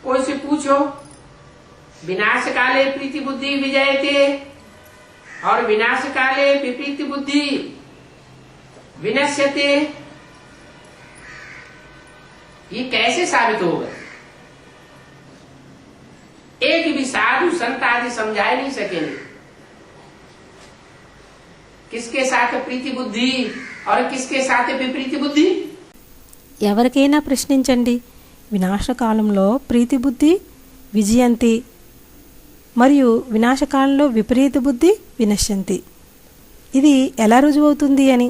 कोई से पूछो, विनाश काले प्रीति बुद्धि विजयते और विनाश काले विपरीत बुद्धि विनश्यते, ये कैसे साबित होगा? एक भी साधु संत आदि समझा नहीं सकेंगे किसके साथ प्रीति बुद्धि और किसके साथ विपरीत बुद्धि। ఎవరికైనా ప్రశ్నించండి, వినాశకాలంలో ప్రీతి బుద్ధి విజయంతి మరియు వినాశకాలంలో విపరీత బుద్ధి వినశ్యంతి, ఇది ఎలా రుజువవుతుంది అని.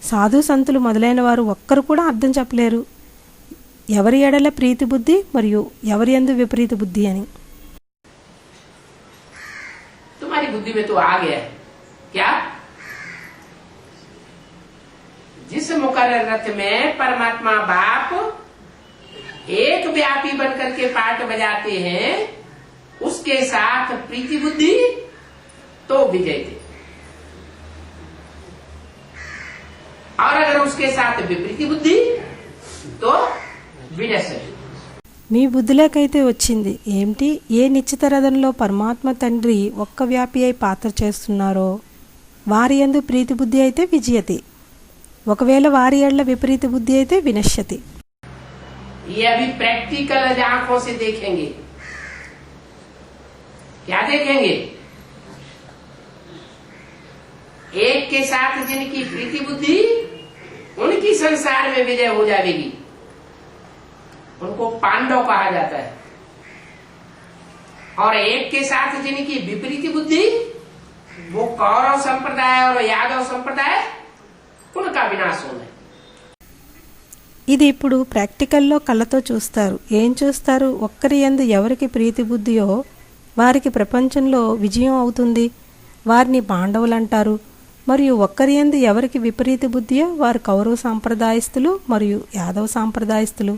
సాధు సంతులు మొదలైన వారు ఒక్కరు కూడా అర్థం చెప్పలేరు ఎవరి ఎడల ప్రీతి బుద్ధి మరియు ఎవరి యందు విపరీత బుద్ధి అని. तुम्हारी बुद्धि में तो आ गया क्या? जिस मुकर्रर रथ में परमात्मा बाप एक व्यापी बनकर के पाठ बजाते हैं, उसके साथ प्रीति बुद्धि तो विजय थे, और अगर उसके साथ विपरीत बुद्धि तो विनश्य। మీ బుద్ధిలోకైతే వచ్చింది ఏమిటి? ఏ నిశ్చిత రథంలో పరమాత్మ తండ్రి ఒక్క వ్యాపి అయి పాత్ర చేస్తున్నారో వారి యందు ప్రీతి బుద్ధి అయితే విజయతి, ఒకవేళ వారి ఎడల విపరీత బుద్ధి అయితే వినశ్యతి. ये अभी प्रैक्टिकल आंखों से देखेंगे। क्या देखेंगे? एक के साथ जिनकी प्रीति बुद्धि, उनकी संसार में विजय हो जाएगी, उनको पांडव कहा जाता है, और एक के साथ जिनकी विपरीत बुद्धि, वो कौरव संप्रदाय और यादव संप्रदाय, उनका विनाश होना है. ఇది ఇప్పుడు ప్రాక్టికల్లో కళ్ళతో చూస్తారు. ఏం చూస్తారు? ఒక్కరి యందు ఎవరికి ప్రీతి బుద్ధియో వారికి ప్రపంచంలో విజయం అవుతుంది, వారిని పాండవులు అంటారు. మరియు ఒక్కరి యందు ఎవరికి విపరీత బుద్ధియో వారు కౌరవ సాంప్రదాయస్తులు మరియు యాదవ సాంప్రదాయస్తులు,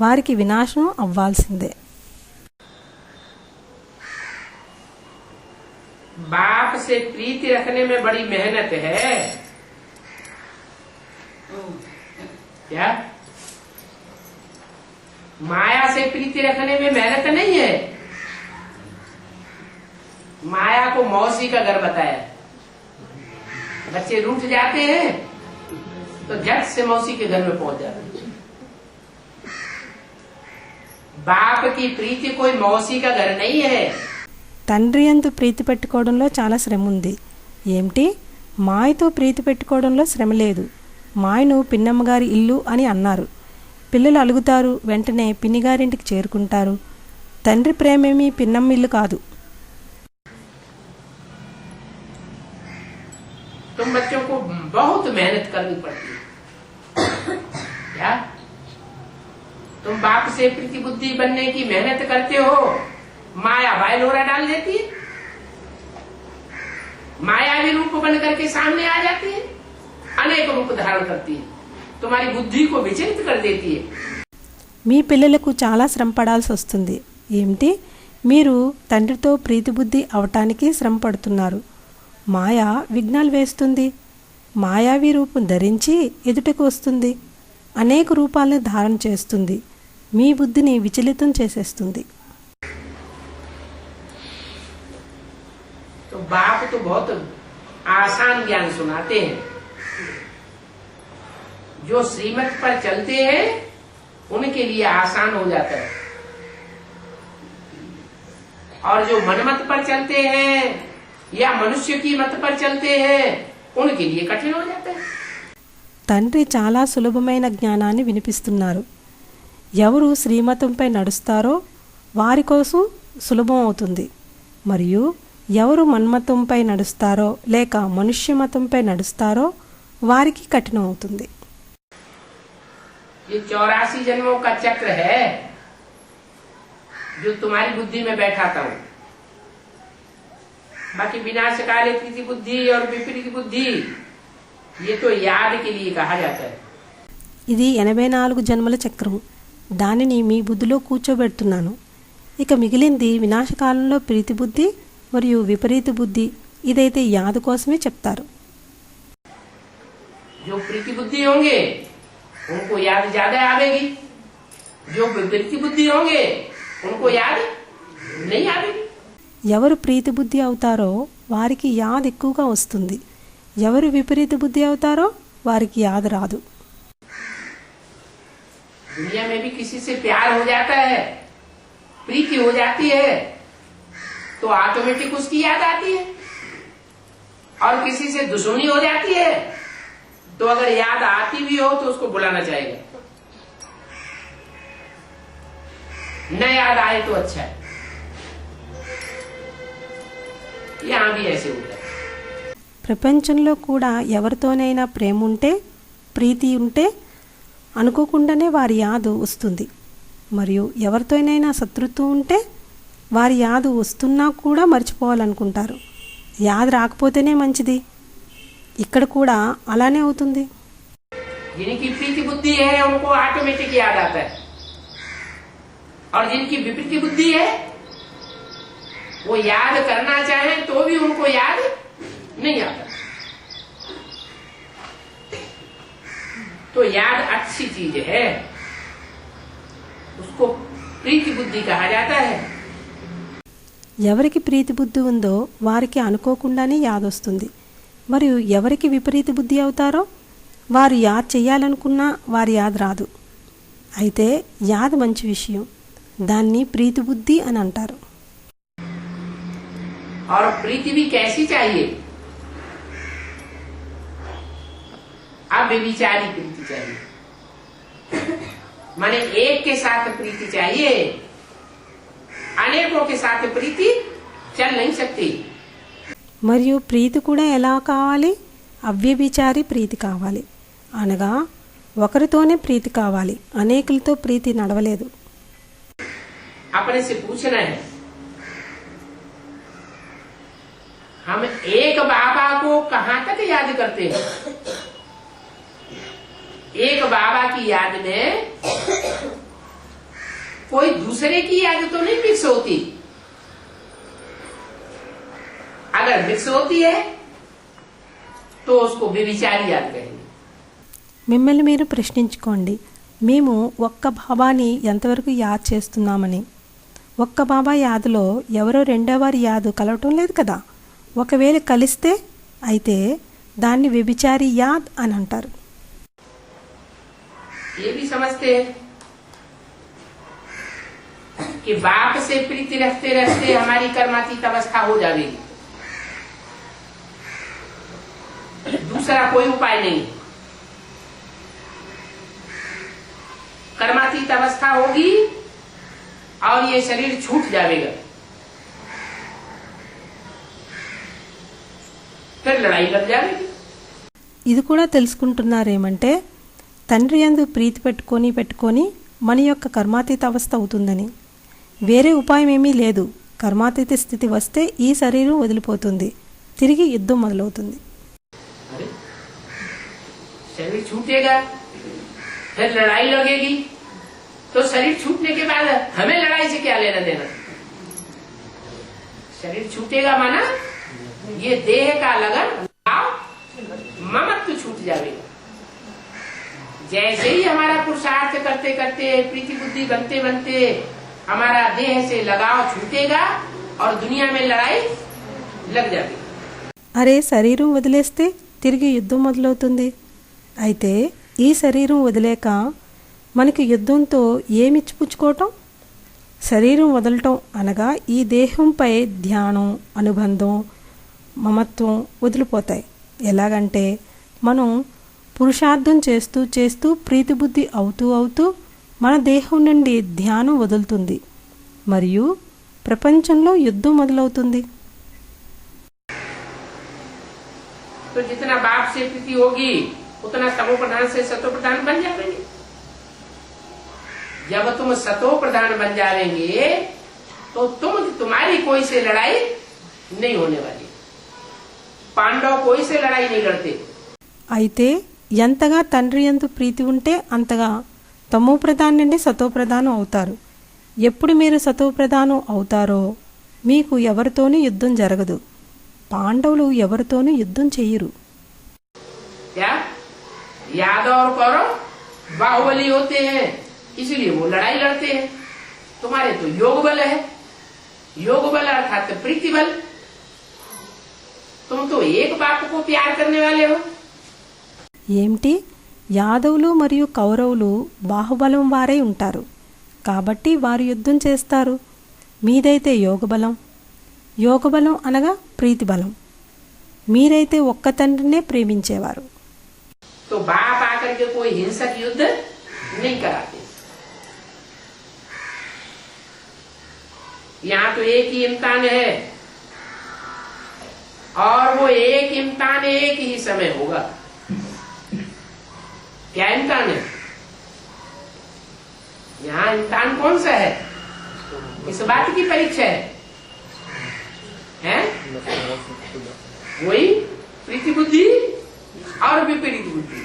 వారికి వినాశనం అవ్వాల్సిందే. बाप से प्रीति रखने में बड़ी मेहनत है क्या? माया से प्रीति रखने में मेहनत नहीं है. माया को मौसी का घर बताया. बच्चे रूठ जाते हैं तो झट से मौसी के घर में पहुंच जाते हैं. बाप की प्रीति कोई मौसी का घर नहीं है. తండ్రి యందు ప్రీతి పెట్టుకోవడంలో చాలా శ్రమ ఉంది. ఏమిటి? మాయతో ప్రీతి పెట్టుకోవడంలో శ్రమ లేదు. మాయను పిన్నమ్మగారి ఇల్లు అని అన్నారు. పిల్లలు అలుగుతారు, వెంటనే పిన్నిగారింటికి చేరుకుంటారు. తండ్రి ప్రేమేమీ పిన్నమ్మ ఇల్లు కాదు. तुम बच्चों को बहुत मेहनत करनी पड़ती है क्या? तुम बाप से प्रीति बुद्धि बनने की मेहनत करते हो, माया बायलोरा डाल देती है, मायावी रूप बन करके सामने आ जाती है, अनेक रूप धारण करती है, तुम्हारी बुद्धि को विचलित कर देती है. మీ పిల్లలకు చాలా శ్రమ పడాల్సి వస్తుంది. ఏమిటి? మీరు తండ్రితో ప్రీతి బుద్ధి అవటానికి శ్రమ పడుతున్నారు. మాయ విఘ్నాలు వేస్తుంది, మాయావి రూపం ధరించి ఎదుటకు వస్తుంది, అనేక రూపాలను ధారణ చేస్తుంది, మీ బుద్ధిని విచలితం చేసేస్తుంది. तो बाप तो बहुत आसान ज्ञान सुनाते हैं. जो श्रीमत पर चलते हैं उनके लिए आसान हो जाता है, और जो मनमत पर चलते हैं या मनुष्य की मत पर चलते हैं उनके लिए कठिन हो जाता है. తండ్రి చాలా సులభమైన జ్ఞానాన్ని వినిపిస్తున్నారు. ఎవరు శ్రీమతంపై నడుస్తారో వారి కోసం సులభం అవుతుంది, మరియు ఎవరు మన్మతంపై నడుస్తారో లేక మనుష్య మతంపై నడుస్తారో వారికి కఠినం అవుతుంది. ये 84 जन्मों का चक्र है जो तुम्हारी बुद्धि में बैठाता हूं. बाकी विनाशकाले प्रीति बुद्धि और विपरीत बुद्धि ये तो याद के लिए कहा जाता है. ఇది 84 జన్మల చక్రం. దానిని మీ బుద్ధిలో కూర్చోబెడుతున్నాను. ఇక మిగిలింది వినాశకాలంలో ప్రీతి బుద్ధి మరియు విపరీత బుద్ధి. ఇదైతే యాద కోసమే చెప్తారు. जो प्रीति बुद्धि होंगे उनको याद ज्यादा आवेगी, जो विपरीत बुद्धि होंगे उनको याद नहीं आएगी। ఎవరు ప్రీతి బుద్ధి అవుతారో వారికి యాద్ ఎక్కువగా వస్తుంది. ఎవరు విపరీత బుద్ధి అవుతారో వారికి యాద్ రాదు. दुनिया में भी किसी से प्यार हो जाता है, प्रीति हो जाती है, तो ऑटोमेटिक उसकी याद आती है। और किसी से दुश्मनी हो जाती है तो अगर याद आती भी हो तो उसको बुलाना चाहिए, न याद आए तो अच्छा है। यहां भी ऐसे होता है। ప్రపంచంలో కూడా ఎవరితోనైనా ప్రేమ ఉంటే ప్రీతి ఉంటే అనుకోకుండానే వారి యాదు వస్తుంది. మరియు ఎవరితోనైనా శత్రుత్వం ఉంటే వారి యాదు వస్తున్నా కూడా మర్చిపోవాలనుకుంటారు. యాద రాకపోతేనే మంచిది. ఇక్కడ కూడా అలానే అవుతుంది. जिनकी प्रीति बुद्धि है उनको ऑटोमेटिक याद आता है, और जिनकी विपरीत बुद्धि है वो याद करना चाहें तो भी उनको याद नहीं आता। तो याद अच्छी चीज है, उसको प्रीति बुद्धि कहा जाता है। ఎవరికి ప్రీతి బుద్ధి ఉందో వారికి అనుకోకుండానే యాద్ వస్తుంది. మరియు ఎవరికి విపరీత బుద్ధి అవుతారో వారు యాద్ చేయాలనుకున్నా వారి యాద్ రాదు. అయితే యాద్ మంచి విషయం, దాన్ని ప్రీతి బుద్ధి అని అంటారు. और प्रीति भी कैसी चाहिए? अव्यभिचारी प्रीति चाहिए, माने एक के साथ प्रीति चाहिए, अनेकों के साथ प्रीति चल नहीं सकती। మరియు ప్రీతి కూడా ఎలా కావాలి? అవ్యభిచారి ప్రీతి కావాలి. అనగా ఒకరితోనే ప్రీతి కావాలి, అనేకులతో ప్రీతి నడవలేదు. अपने से पूछना है, हम एक बाबा को कहां तक याद करते हैं? एक बाबा की याद में कोई दूसरे की याद तो नहीं मिक्स होती। अगर मिक्स होती है तो उसको व्यभिचारी याद कहेंगे। మిమ్మల్ని మీరు ప్రశ్నించుకోండి, మేము ఒక్క బాబాని ఎంతవరకు యాద్ చేస్తున్నామని. ఒక్క బాబా యాదులో ఎవరో రెండో వారి యాదు కలవటం లేదు కదా. ఒకవేళ కలిస్తే అయితే దాన్ని వ్యభిచారి యాద్ అని అంటారు. ये भी समझते हैं कि बाप से प्रीति रखते रखते हमारी कर्मातीत अवस्था हो जाएगी, दूसरा कोई उपाय नहीं। कर्मातीत अवस्था होगी और ये शरीर छूट जाएगा, फिर लड़ाई लग जाएगी। ఇది కూడా తెలుసుకుంటున్నారేమంటే తండ్రి యందు ప్రీతి పెట్టుకొని మన యొక్క కర్మాతీత అవస్థ అవుతుందని. వేరే ఉపాయం ఏమీ లేదు. కర్మాతీత స్థితి వస్తే ఈ శరీరం వదిలిపోతుంది, తిరిగి యుద్ధం మొదలవుతుంది. शरीर छूटेगा फिर लड़ाई लगेगी, तो शरीर छूटने के बाद हमें लड़ाई से क्या लेना देना? शरीर छूटेगा माना ये देह का लगन ममत्व छूट जाएगा। जैसे ही हमारा पुरुषार्थ करते करते प्रीति बुद्धि बनते बनते हमारा देह से लगाव छूटेगा और दुनिया में लड़ाई लग जाएगी। అరే శరీరం వదిలేస్తే తిరిగి యుద్ధం మొదలవుతుంది. అయితే ఈ శరీరం వదిలేక మనకి యుద్ధంతో ఏమిచ్చిపుచ్చుకోవటం? శరీరం వదలటం అనగా ఈ దేహంపై ధ్యానం, అనుబంధం, మమత్వం వదిలిపోతాయి. ఎలాగంటే మనం పురుషార్థం చేస్తూ చేస్తూ ప్రీతిబుద్ధి అవుతూ అవుతూ మన దేహం నుండి ధ్యానం వదులుతుంది మరియు ప్రపంచంలో యుద్ధం మొదలవుతుంది. तो जितना बाप से प्रीति होगी उतना तमो प्रधान से सतो प्रधान बन जाएंगे। जब तुम सतो प्रधान बन जाएंगे तो तुम्हारी कोई से लड़ाई नहीं होने वाली। पांडव कोई से लड़ाई नहीं लड़ते। అయితే ఎంతగా తండ్రి యందు ప్రీతి ఉంటే అంతగా తమో ప్రధానం నుండి సతో ప్రధానం అవుతారు. ఎప్పుడు మీరు సతో ప్రధానం అవుతారో మీకు ఎవరితోనూ యుద్ధం జరగదు. పాండవులు ఎవరితోనూ యుద్ధం చేయరు. यादव और कौरव बाहुबली होते हैं, इसलिए वो लड़ाई लड़ते हैं। तुम्हारे तो योग बल है, योग बल अर्थात प्रीति बल। तुम तो एक बाप को प्यार करने वाले हो। ఏమిటి యాదవులు మరియు కౌరవులు బాహుబలం వారై ఉంటారు కాబట్టి వారు యుద్ధం చేస్తారు. మీదైతే యోగబలం, యోగబలం అనగా ప్రీతి బలం. మీరైతే ఒక్క తండ్రినే ప్రేమించేవారు. तो बाप आकर के कोई हिंसक युद्ध नहीं कराते। यहाँ तो एक ही इम्तिहान है और वो एक इम्तिहान एक ही समय होगा। क्या इम्तिहान है? यहाँ इम्तिहान कौन सा है? इस बात की परीक्षा है? वही प्रीति बुद्धि और विपरीत बुद्धि।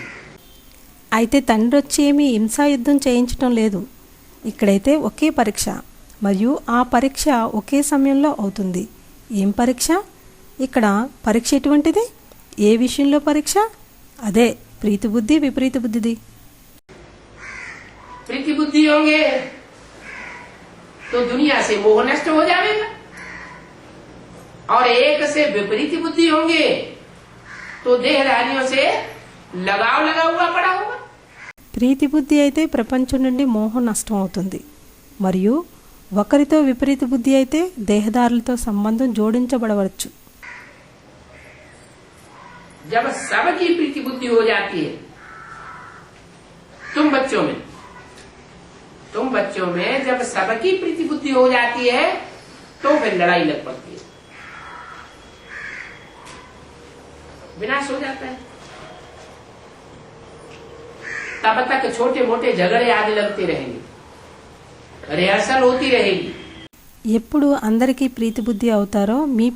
అయితే తండ్రి వచ్చి ఏమీ హింసా యుద్ధం చేయించడం లేదు. ఇక్కడైతే ఒకే పరీక్ష మరియు ఆ పరీక్ష ఒకే సమయంలో అవుతుంది. ఏం పరీక్ష? ఇక్కడ పరీక్ష ఎటువంటిది? ఏ విషయంలో పరీక్ష? అదే ప్రీతి బుద్ధి విపరీత బుద్ధిది. प्रीति बुद्धि होंगे तो दुनिया से मोह नष्ट हो जाएगा और एक से विपरीत बुद्धि होंगे तो देहधारियों से लगाव लगा हुआ पड़ा होगा। ప్రీతి బుద్ధి అయితే ప్రపంచం నుండి మోహం నష్టం అవుతుంది మరియు ఒకరితో విపరీత బుద్ధి అయితే దేహదారులతో సంబంధం జోడించబడవచ్చు. जब सबकी प्रीति बुद्धि हो जाती है तुम बच्चों में जब सबकी प्रीति बुद्धि हो जाती है तो फिर लड़ाई लग पड़ती है, विनाश हो जाता है। तब तक छोटे मोटे झगड़े आदि लगते रहेंगे, रिहर्सल होती रहेगी। ఎప్పుడు అందరికీ ప్రీతి బుద్ధి అవుతారో మీ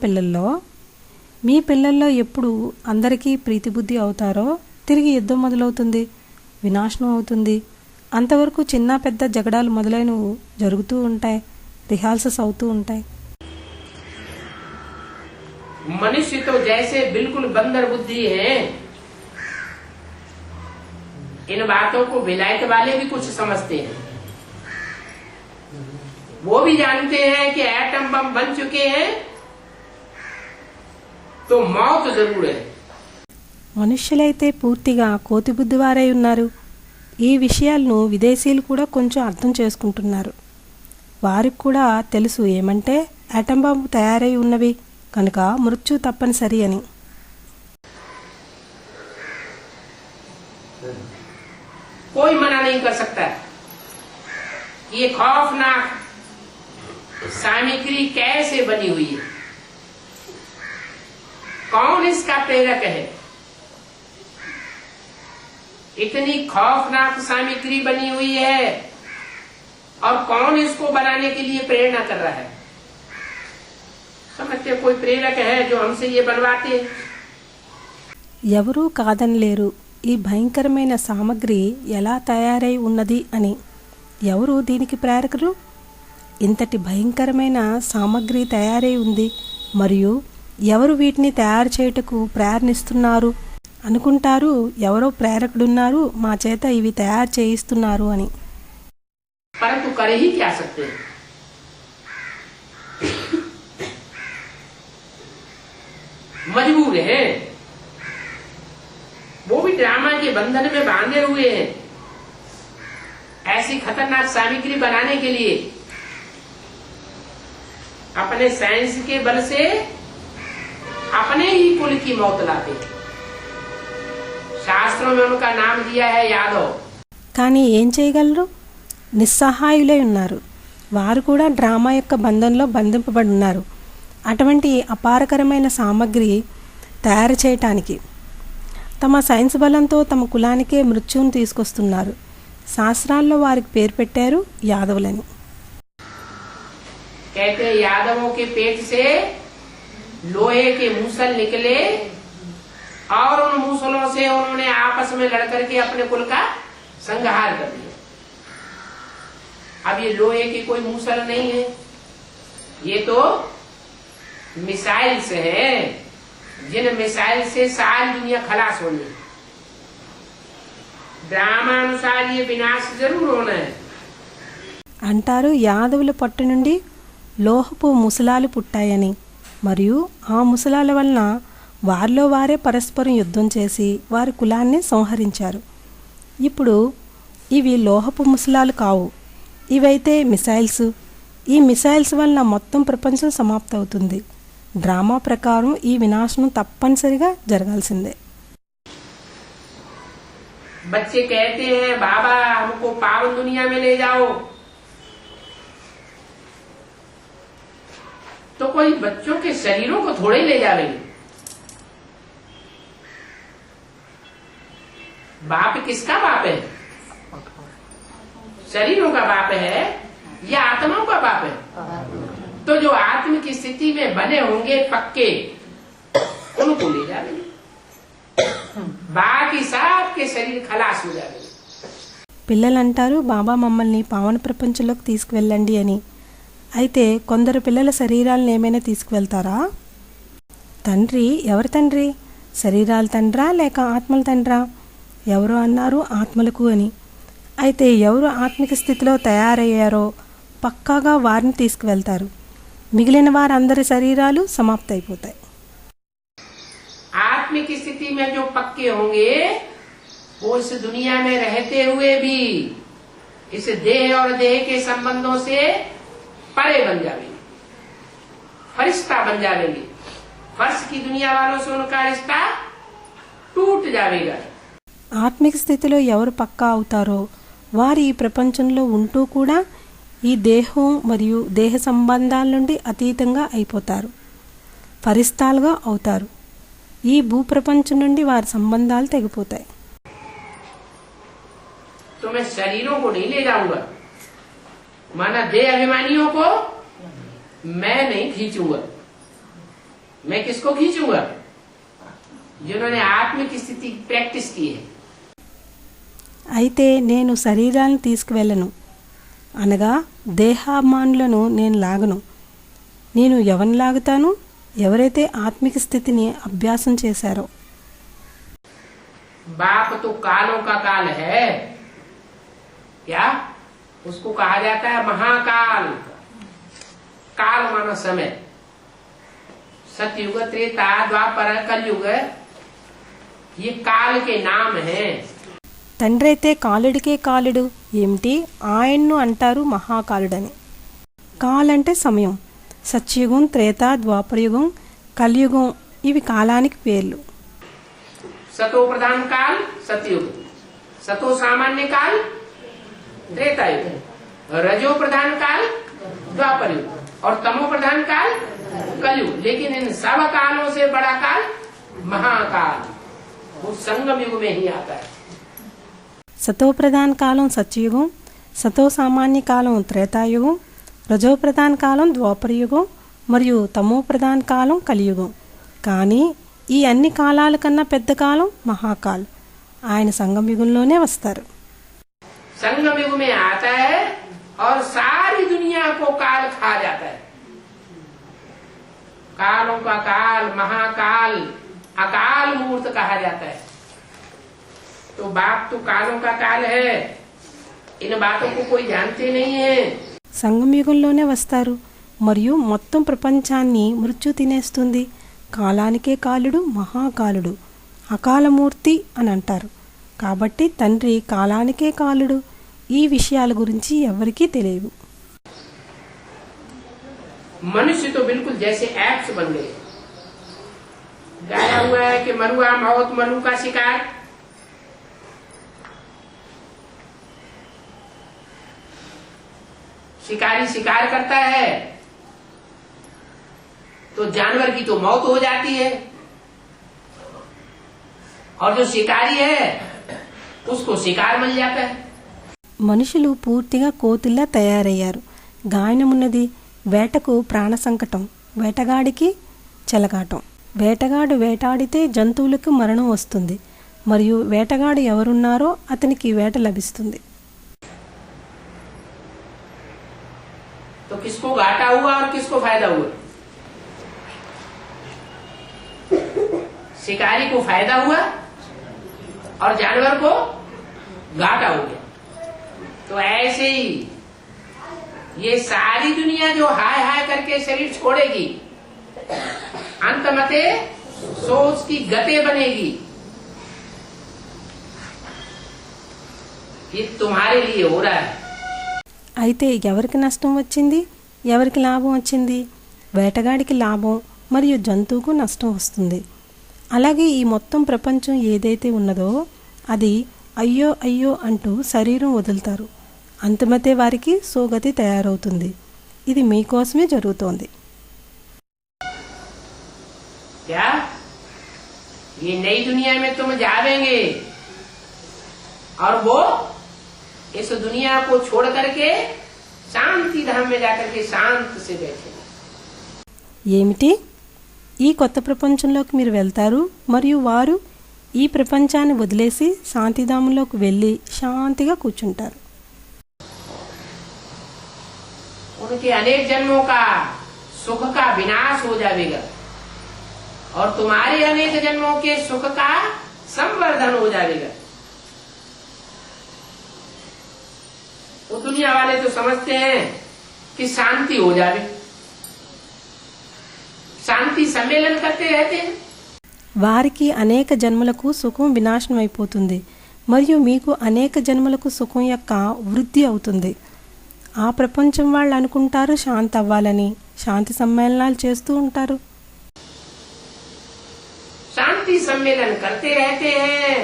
పిల్లల్లో ఎప్పుడు అందరికీ ప్రీతి బుద్ధి అవుతారో తిరిగి యుద్ధం మొదలవుతుంది, వినాశనం అవుతుంది. అంతవరకు చిన్న పెద్ద జగడాలు మొదలైనవి జరుగుతూ ఉంటాయి, రిహార్సల్స్ అవుతూ ఉంటాయి. मनुष्य तो जैसे बिल्कुल बंदर बुद्धि है, इन बातों को विलायत वाले भी कुछ समझते हैं। वो भी जानते हैं कि एटम बम बन चुके हैं तो मौत जरूर है। మనుష్యులైతే పూర్తిగా కోతి బుద్ధి వారై ఉన్నారు. ఈ విషయాలను విదేశీయులు కూడా కొంచెం అర్థం చేసుకుంటున్నారు. వారికి కూడా తెలుసు ఏమంటే ఆటం బాంబు తయారై ఉన్నవి కనుక మృత్యు తప్పనిసరి అని. कोई मना नहीं कर सकता। ये खौफनाक सामग्री कैसे बनी हुई है, कौन इसका प्रेरक है? इतनी खौफनाक सामग्री बनी हुई है और कौन इसको बनाने के लिए प्रेरणा कर रहा है? समझते कोई प्रेरक है जो हमसे ये बनवाते हैं? ఎవరూ కాదనలేరు ఈ భయంకరమైన సామగ్రి ఎలా తయారై ఉన్నది అని. ఎవరు దీనికి ప్రేరకులు? ఇంతటి భయంకరమైన సామగ్రి తయారై ఉంది మరియు ఎవరు వీటిని తయారు చేయుటకు ప్రేరణిస్తున్నారు అనుకుంటారు. ఎవరో ప్రేరకుడున్నారు మా చేత ఇవి తయారు చేయిస్తున్నారు అని. परंतु कर ही क्या सकते हैं? मजबूर है, वो भी ड्रामा के बंधन में बांधे हुए हैं। ऐसी खतरनाक सामग्री बनाने के लिए अपने साइंस के बल से अपने ही कुल की मौत लाते हैं। शास्त्रों में उनका नाम दिया है यादव। కానీ ఏం చేయగలరు? నిస్సహాయులై ఉన్నారు. వారు కూడా డ్రామా యొక్క బంధంలో బంధింపబడి ఉన్నారు. అటువంటి అపారకరమైన సామగ్రి తయారు చేయటానికి తమ సైన్స్ బలంతో తమ కులానికే మృత్యువును తీసుకొస్తున్నారు. శాస్త్రాల్లో వారికి పేరు పెట్టారు యాదవులని. कहते यादवों के पेट से लोहे के मूसल निकले और उन मूसलों से उन्होंने आपस में लड़कर के अपने कुल का संहार कर दिया। अब ये लोहे की कोई मूसल नहीं है, ये तो मिसाइल से है, जिन मिसाइल से सारी दुनिया खलास होनी। ड्रामा अनुसार ये विनाश जरूर होना है, అంటారు యాదవుల పట్టు నుండి లోహపు ముసలాలు పుట్టాయని, మరియు ఆ ముసలాల వలన వారిలో వారే పరస్పరం యుద్ధం చేసి వారి కులాన్ని సంహరించారు. ఇప్పుడు ఇవి లోహపు ముసలాలు కావు, ఇవైతే మిసైల్స్. ఈ మిసైల్స్ వలన మొత్తం ప్రపంచం సమాప్తవుతుంది. డ్రామా ప్రకారం ఈ వినాశనం తప్పనిసరిగా జరగాల్సిందే. बच्चे कहते हैं बाबा हमको पावन दुनिया में ले जाओ, तो कोई बच्चों के शरीरों को थोड़े ले जाएंगे। बाप किसका बाप है? शरीरों का बाप है या आत्माओं का बाप है? तो जो आत्म की स्थिति में बने होंगे पक्के, उनको ले जाएंगे, बाकी सबके शरीर खलास हो जाएंगे. పిల్లలు అంటారు బాబా మమ్మల్ని పావన ప్రపంచంలోకి తీసుకువెళ్ళండి అని. అయితే కొందరు పిల్లల శరీరాలను ఏమైనా తీసుకువెళ్తారా? తండ్రి ఎవరి తండ్రి? శరీరాల తండ్రా లేక ఆత్మల తండ్రా? ఎవరు అన్నారు ఆత్మలకు అని. అయితే ఎవరు ఆత్మిక స్థితిలో తయారయ్యారో పక్కాగా వారిని తీసుకువెళ్తారు. మిగిలిన వారందరి శరీరాలు సమాప్తైపోతాయి. आत्मिक स्थिति में जो पक्के होंगे वो इस दुनिया में रहते हुए भी इस देह और देह के संबंधों से परे बन जाएंगे, फरिश्ता बन जाएंगे. फर्श की दुनिया वालों से उनका रिश्ता टूट जाएगा. ఆత్మిక స్థితిలో ఎవరు పక్కా అవుతారో వారు ఈ ప్రపంచంలో ఉంటూ కూడా ఈ దేహం మరియు దేహ సంబంధాల నుండి అతీతంగా అయిపోతారు, ఫరిస్తాలుగా అవుతారు. ఈ భూప్రపంచం నుండి వారి సంబంధాలు తెగిపోతాయి. तो मैं शरीरों को नहीं ले जाऊंगा, माना देह अभिमानियों को मैं नहीं खींचूंगा. मैं किसको खींचूंगा? जिन्होंने आत्मिक स्थिति प्रैक्टिस की है. అయితే నేను శరీరాలను తీసుకువెళ్ళను, అనగా దేహాభిమానులను నేను లాగను. నేను ఎవరిని లాగుతాను? ఎవరైతే ఆత్మిక స్థితిని అభ్యాసం చేశారో. बाप तो कालों का काल है, क्या उसको कहा जाता है महाकाल. काल माना समय. सतयुग, त्रेता, द्वापर, कलयुग, ये काल के नाम हैं. తండ్రి అయితే కాలుడికే కాలుడు ఏమిటి? ఆయన్ను అంటారు మహాకాలుడని. కాల్ అంటే సమయం. సత్యుగం, త్రేత, ద్వాపరయుగం, కలియుగం ఇవి కాలానికి పేర్లు. सतो प्रधान काल सतयुग, सतो सामान्य काल त्रेता युग, रजो प्रधान काल द्वापर युग और तमो प्रधान काल कलयुग. लेकिन इन सब कालों से बड़ा काल महाकाल वो संगम युग में ही आता है. సతో ప్రధాన కాలం సత్యయుగం, సతో సామాన్య కాలం త్రేతాయుగం, రజో ప్రధాన కాలం ద్వాపరయుగం మరియు తమో ప్రధాన కాలం కలియుగం. కానీ ఈ అన్ని కాలాల కన్నా పెద్ద కాలం మహాకాల్. ఆయన సంగమ యుగంలోనే వస్తారు. संगम युग में आता है और सारी दुनिया को काल खा जाता है. कालों का काल महाकाल अकाल मूर्त कहा जाता है. तो बाप तो कालों का काल है. इन बातों को कोई जानते नहीं है. సంగమ యుగంలోనే వస్తారు మరియు మొత్తం ప్రపంచాన్ని మృత్యు తినేస్తుంది. కాలానికే కాలుడు, మహాకాలుడు, అకాలమూర్తి అని అంటారు. కాబట్టి తండ్రి కాలానికే కాలుడు. ఈ విషయాల గురించి ఎవరికీ తెలియవు. मनुष्य तो बिल्कुल जैसे एप्स बन गए. गाया हुआ है कि मरुआ मौत मनु का शिकार. शिकारी शिकार करता है तो जानवर की तो मौत हो जाती है और जो शिकारी है उसको शिकार मिल जाता है. మనుషులు పూర్తిగా కోతుల్లా తయారయ్యారు. గాయనమున్నది. వేటకు ప్రాణ సంకటం, వేటగాడికి చెలగాటం. వేటగాడు వేటాడితే జంతువులకు మరణం వస్తుంది మరియు వేటగాడు ఎవరున్నారో అతనికి వేట లభిస్తుంది. तो किसको घाटा हुआ और किसको फायदा हुआ? शिकारी को फायदा हुआ और जानवर को घाटा हो गया. तो ऐसे ही ये सारी दुनिया जो हाय हाय करके शरीर छोड़ेगी, अंतमते सोच की गते बनेगी। ये तुम्हारे लिए हो रहा है। అయితే ఎవరికి నష్టం వచ్చింది, ఎవరికి లాభం వచ్చింది? వేటగాడికి లాభం మరియు జంతువుకు నష్టం వస్తుంది. అలాగే ఈ మొత్తం ప్రపంచం ఏదైతే ఉన్నదో అది అయ్యో అయ్యో అంటూ శరీరం వదులుతారు. అంతిమతే వారికి సోగతి తయారవుతుంది. ఇది మీకోసమే జరుగుతోంది. क्या ये नई दुनिया में तुम जावेंगे और वो इस दुनिया को छोड़ करके शांति धाम में जाकर के शांत से बैठे। ఏమిటి? ఈ కొత్త ప్రపంచంలోకి మీరు వెళ్తారు మరియు వారు ఈ ప్రపంచాన్ని వదిలేసి శాంతిధామంలోకి వెళ్ళి శాంతిగా కూర్చుంటారు. उनके अनेक जन्मों का सुख का विनाश हो जाएगा और तुम्हारे अनेक जन्मों के सुख का संवर्धन हो जाएगा। वो दुनिया वाले तो समझते हैं कि शांति हो जाए, शांति सम्मेलन करते रहते हैं। వారికి అనేక జన్మలకు సుఖం వినాశనం అయిపోతుంది మరియు మీకు అనేక జన్మలకు సుఖం యొక్క వృద్ధి అవుతుంది. ఆ ప్రపంచం వాళ్ళు అనుకుంటారు శాంతి అవ్వాలని, శాంతి సమ్మేళనాలు చేస్తూ ఉంటారు. शांति सम्मेलन करते रहते हैं,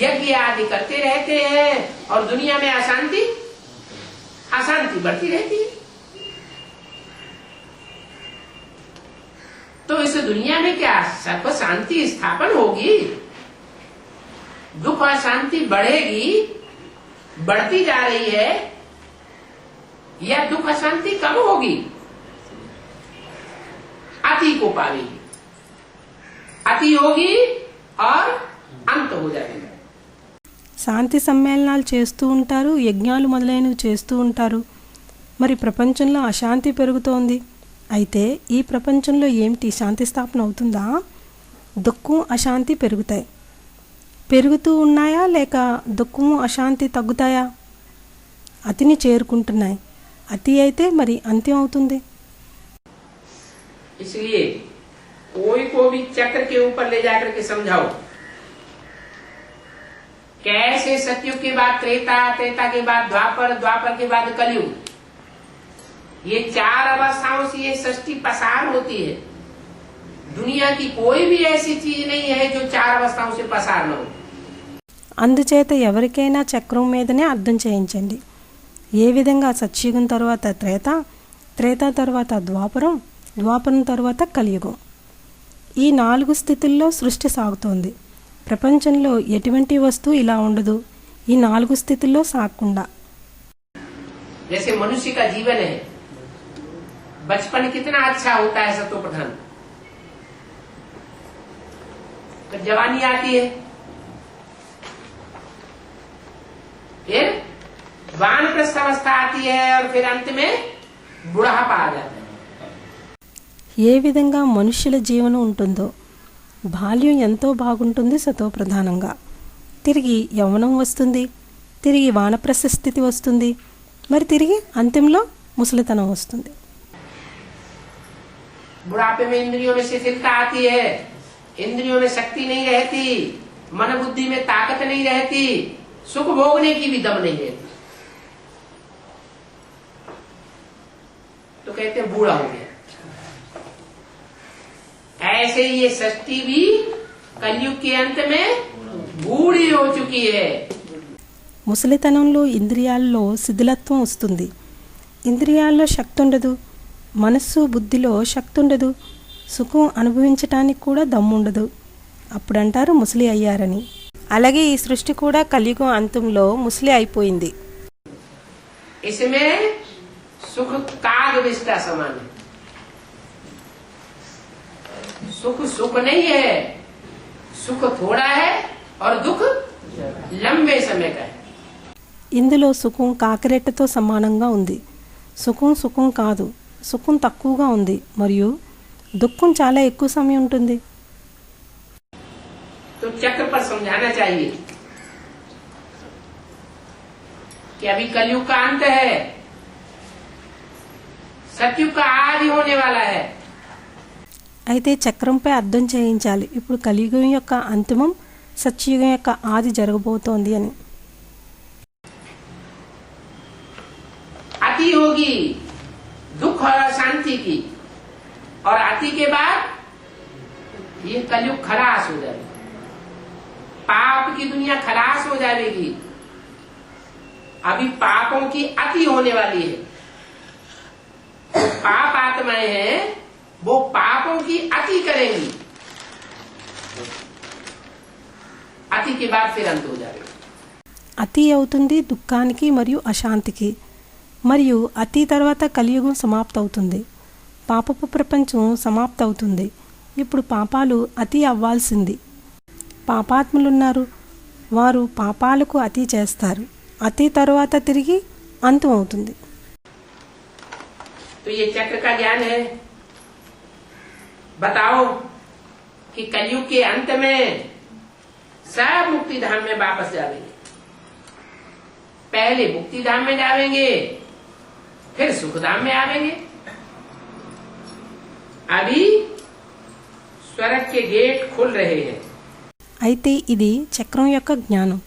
यज्ञ आदि करते रहते हैं और दुनिया में अशांति अशांति बढ़ती रहती है। तो इस दुनिया में क्या सर्व शांति स्थापन होगी? दुख अशांति बढ़ेगी, बढ़ती जा रही है, या दुख अशांति कम होगी? अति को पावेगी, अति होगी और अंत हो जाएगा। శాంతి సమ్మేళనాలు చేస్తూ ఉంటారు, యజ్ఞాలు మొదలైనవి చేస్తూ ఉంటారు. మరి ప్రపంచంలో అశాంతి పెరుగుతోంది. అయితే ఈ ప్రపంచంలో ఏమిటి శాంతి స్థాపన అవుతుందా? దుఃఖం అశాంతి పెరుగుతాయి. పెరుగుతూ ఉన్నాయా లేక దుఃఖము అశాంతి తగ్గుతాయా? అతిని చేరుకుంటున్నాయి. అతి అయితే మరి అంత్యం అవుతుంది. इसलिए कोई को भी चक्र के ऊपर ले जाकर के समझाओ कैसे सतयुग के बाद त्रेता, त्रेता के बाद द्वापर, द्वापर के बाद कलयुग, ये चार अवस्थाओं से ये सृष्टि पसार होती है। दुनिया की कोई भी ऐसी चीज नहीं है जो चार अवस्थाओं से पसार न हो। అందుచేత ఎవరికైనా చక్రం మీదనే అర్థం చేయించండి. ఏ విధంగా సత్యుగం తర్వాత త్రేత, త్రేత తర్వాత ద్వాపరం, ద్వాపరం తర్వాత కలియుగం, ఈ 4 స్థితుల్లో సృష్టి సాగుతోంది. ప్రపంచంలో ఎటువంటి వస్తువు ఇలా ఉండదు ఈ 4 స్థితుల్లో సాగకుండా. जैसे मनुष्य का जीवन है, बचपन कितना अच्छा होता है सतो प्रधान, फिर जवानी आती है, फिर वानप्रस्थ अवस्था आती है और फिर अंत में बुढ़ापा आ जाता है। ఏ విధంగా మనుష్యుల జీవనం ఉంటుందో బాల్యం ఎంతో బాగుంటుంది సతో ప్రధానంగా. తిరిగి యవ్వనం వస్తుంది, తిరిగి వానప్రస్థ స్థితి వస్తుంది, మరి తిరిగి అంత్యంలో ముసలితనం వస్తుంది. बुढ़ापे में इंद्रियों में शिथिलता आती है, इंद्रियों में शक्ति नहीं रहती, मन बुद्धि में ताकत नहीं रहती, सुख भोगने की भी दम नहीं रहती, तो कहते हैं बूढ़ा हो गया। ऐसे ही ये सृष्टि भी कलयुग के अंत में बूढ़ी हो चुकी है। ముసలితనంలో ఇంద్రియాల్లో శిథిలత్వం వస్తుంది. ఇంద్రియాల్లో శక్తి ఉండదు, మనస్సు బుద్ధిలో శక్తి ఉండదు, సుఖం అనుభవించటానికి కూడా దమ్ముండదు. అప్పుడంటారు ముసలి అయ్యారని. అలాగే ఈ సృష్టి కూడా కలియుగం అంతంలో ముసలి అయిపోయింది. इसमें सुख काग विष्टा समान है। सुख सुख नहीं है, सुख थोड़ा है और दुख लंबे समय का है। ఇందులో సుఖం కాకిరెట్టతో సమానంగా ఉంది. సుఖం సుఖం కాదు, సుఖం తక్కువగా ఉంది మరియు దుఃఖం చాలా ఎక్కువ సమయం ఉంటుంది. तो चक्र पर समझाना चाहिए कि अभी कलयुग का अंत है, सतयुग का आदि होने वाला है। అయితే చక్రంపై అర్థం చేయించాలి. ఇప్పుడు కలియుగం యొక్క అంతిమం సత్యయుగం యొక్క ఆది జరగబోతోంది అని. अति होगी दुख और शांति की, और अति के बाद ये कलयुग खलास हो जाएगा, पाप की दुनिया खलास हो जाएगी। अभी पापों की अति होने वाली है। पाप आत्माएं हैं, वो पापों की अति करेंगी, अति के बाद फिर अंत हो जाएगा। అతి అవుతుంది దుఃఖానికి మరియు అశాంతికి, మరియు అతి తర్వాత కలియుగం సమాప్త అవుతుంది. పాపపు ప్రపంచం సమాప్త అవుతుంది. ఇప్పుడు పాపాలు అతి అవ్వాల్సింది. పాపాత్ములున్నారు, వారు పాపాలకు అతి చేస్తారు. అతి తరువాత తిరిగి అంతం అవుతుంది. तो ये चक्र का ज्ञान है। बताओ कि कलयुग के अंत में सब मुक्ति धाम में वापस जाएंगे। पहले मुक्ति धाम में जाएंगे, फिर सुख धाम में आवेंगे। अभी स्वर्ग के गेट खुल रहे हैं। అయితే ఇది చక్రం యొక్క జ్ఞానం.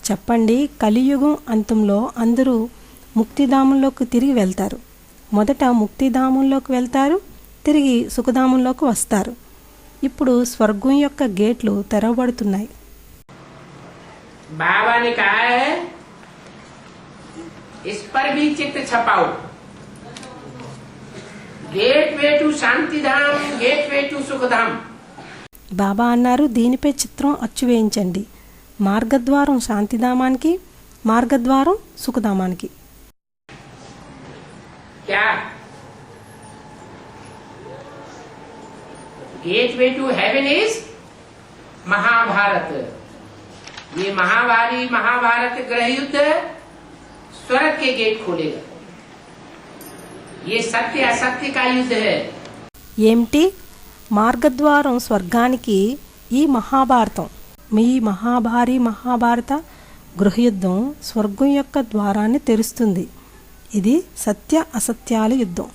చెప్పండి, కలియుగం అంతంలో అందరూ ముక్తిధామంలోకి తిరిగి వెళ్తారు. మొదట ముక్తిధామంలోకి వెళ్తారు, తిరిగి సుఖధామంలోకి వస్తారు. ఇప్పుడు స్వర్గం యొక్క గేట్లు తెరవబడుతున్నాయి. बाबा ने कहा है इस पर भी चित्र छपाओ, gateway to Shanti Dham, gateway to Sukh Dham. బాబా అన్నారు, దీనిపై చిత్రం అచ్చు వేయించండి. మార్గద్వారం శాంతిధామానికి, మార్గద్వారం సుఖధామానికి. क्या gateway to heaven is Mahabharat. ये महाभारत ग्रह युद्ध स्वर्ग के गेट खोलेगा। ये सत्य असत्य का युद्ध है। ఏమిటి? మార్గద్వారం స్వర్గానికి ఈ మహాభారతం, మీ మహాభారత గృహయుద్ధం స్వర్గం యొక్క ద్వారాన్ని తెరుస్తుంది. ఇది సత్య అసత్యాల యుద్ధం.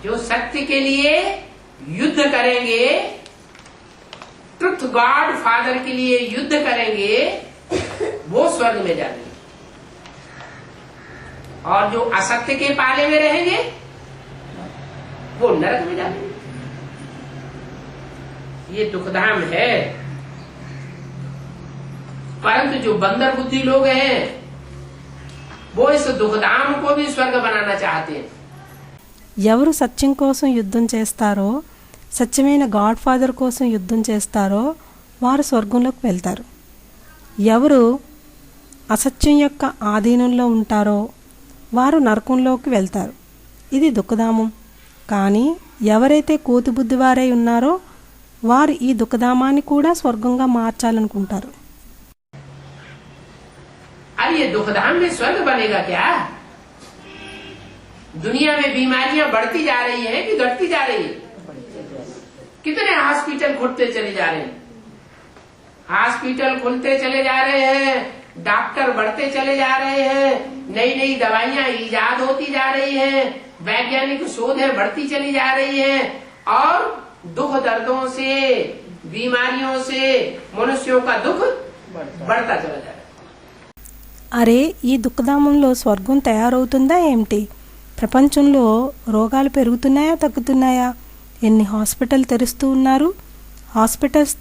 जो सत्य के लिए युद्ध करेंगे, ट्रुथ गॉड फादर के लिए युद्ध करेंगे, वो स्वर्ग में जाएंगे, और जो असत्य के पाले में रहेंगे वो नरक में जाएंगे। ये दुखधाम है। परंतु जो बंदर बुद्धि लोग हैं वो इस दुखधाम को भी स्वर्ग बनाना चाहते हैं। ఎవరు సత్యం కోసం యుద్ధం చేస్తారో, సత్యమైన గాడ్ ఫాదర్ కోసం యుద్ధం చేస్తారో వారు స్వర్గంలోకి వెళ్తారు. ఎవరు అసత్యం యొక్క ఆధీనంలో ఉంటారో వారు నరకంలోకి వెళ్తారు. ఇది దుఃఖధామం. కానీ ఎవరైతే కోతిబుద్ధివారై ఉన్నారో వారు ఈ దుఃఖధామాన్ని కూడా స్వర్గంగా మార్చాలనుకుంటారు. अरे ये दुखधाम में स्वर्ग बनेगा क्या? दुनिया में बीमारियां बढ़ती जा रही हैं कि घटती जा रही है? कितने हॉस्पिटल खुलते चले जा रहे हैं, हॉस्पिटल खुलते चले जा रहे हैं, डॉक्टर बढ़ते चले जा रहे हैं, नई नई दवाइयां इजाद होती जा रही हैं, वैज्ञानिक शोधें बढ़ती चली जा रही हैं, और दुख दर्दों से, बीमारियों से मनुष्यों का दुख बढ़ता चला जा रहा है। అరే, ఈ దుఃఖధామంలో స్వర్గం తయారవుతుందా ఏమిటి? ప్రపంచంలో రోగాలు పెరుగుతున్నాయా తగ్గుతున్నాయా? ఎన్ని హాస్పిటల్స్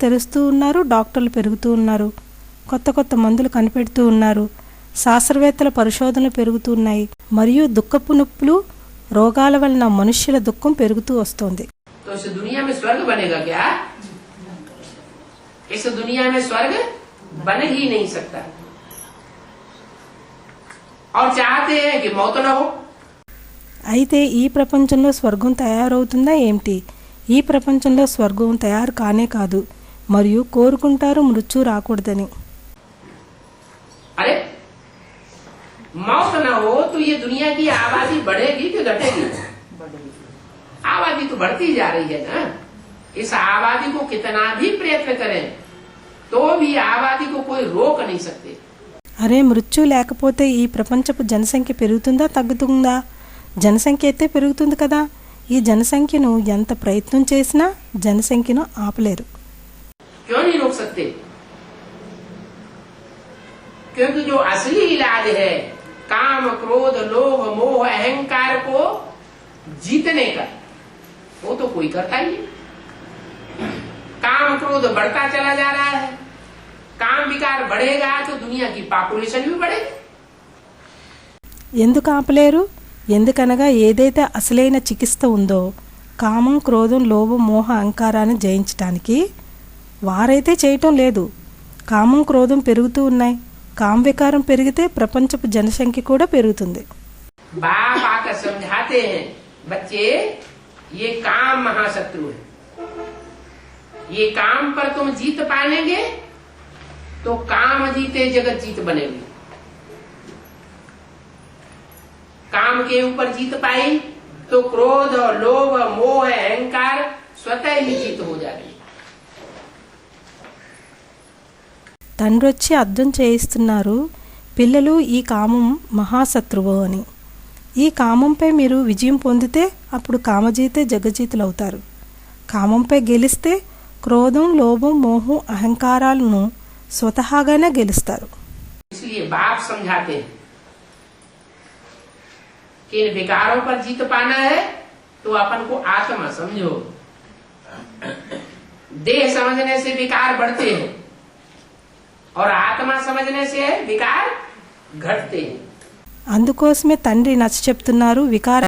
తెరుస్తూ ఉన్నారు, డాక్టర్లు పెరుగుతూ ఉన్నారు, కొత్త కొత్త మందులు కనిపెడుతూ ఉన్నారు, శాస్త్రవేత్తల పరిశోధనలు పెరుగుతున్నాయి, మరియు దుఃఖపు నొప్పులు రోగాల వలన మనుష్యుల దుఃఖం పెరుగుతూ వస్తోంది. तो इस दुनिया में स्वर्ग बनेगा क्या? इस दुनिया में स्वर्ग बन ही नहीं सकता। और चाहते हैं कि मौत न हो। అయితే ఈ ప్రపంచంలో స్వర్గం తయారవుతుందా ఏమిటి? ఈ ప్రపంచంలో స్వర్గం తయారు కానే కాదు, మరియు కోరుకుంటారు మృత్యు రాకూడదని. अरे मौत न हो तो ये दुनिया की आबादी बढ़ेगी कि घटेगी? आबादी तो बढ़ती जा रही है ना। इस आबादी को कितना भी प्रयत्न करें तो भी आबादी को कोई रोक नहीं सकते। అరే, మృత్యు లేకపోతే ఈ ప్రపంచపు జనసంఖ్య పెరుగుతుందా తగ్గుతుందా? జనసంఖ్య అయితే పెరుగుతుంది కదా, ఈ జనసంఖ్యను ఎంత ప్రయత్నం చేసినా జనసంఖ్యను ఆపలేరు. क्यों नहीं रोक सकते? क्योंकि जो असली इलाज है काम क्रोध लोभ मोह अहंकार को जीतने का, वो तो कोई करता ही नहीं. काम क्रोध बढ़ता चला जा रहा है. काम विकार बढ़ेगा तो दुनिया की पॉपुलेशन भी बढ़ेगी. ఎందుకు ఆపలేరు? ఎందుకనగా ఏదైతే అసలైన చికిత్స ఉందో కామం క్రోధం లోభం మోహ అహంకారాన్ని జయించటానికి వారైతే చేయటం లేదు. కామం క్రోధం పెరుగుతూ ఉన్నాయి. కామ వికారం పెరిగితే ప్రపంచపు జనసంఖ్య కూడా పెరుగుతుంది. बाप आकर समझाते हैं, बच्चे ये काम महाशत्रु है. ये काम पर तुम जीत पालेंगे तो काम जीते जगत जीत बनेगी. काम के ऊपर जीत पाई तो क्रोध लोभ मोह अहंकार स्वतः ही जीत हो जाएगी. తండ్రి వచ్చి అర్థం చేయిస్తున్నారు, పిల్లలు ఈ కామం మహాశత్రువు అని. ఈ కామంపై మీరు విజయం పొందితే అప్పుడు కామజీతే జగజీతులు అవుతారు. కామంపై గెలిస్తే క్రోధం లోభం మోహం అహంకారాలను స్వతహాగానే గెలుస్తారు. इसलिए बाप समझाते हैं कि इन विकारों पर जीत पाना है तो अपन को आत्मा समझो. देह समझने से विकार बढ़ते हैं और आत्मा समझने से विकार घटते हैं. అందుకోసమే తండ్రి నచ్చ చెప్తున్నారు, వికార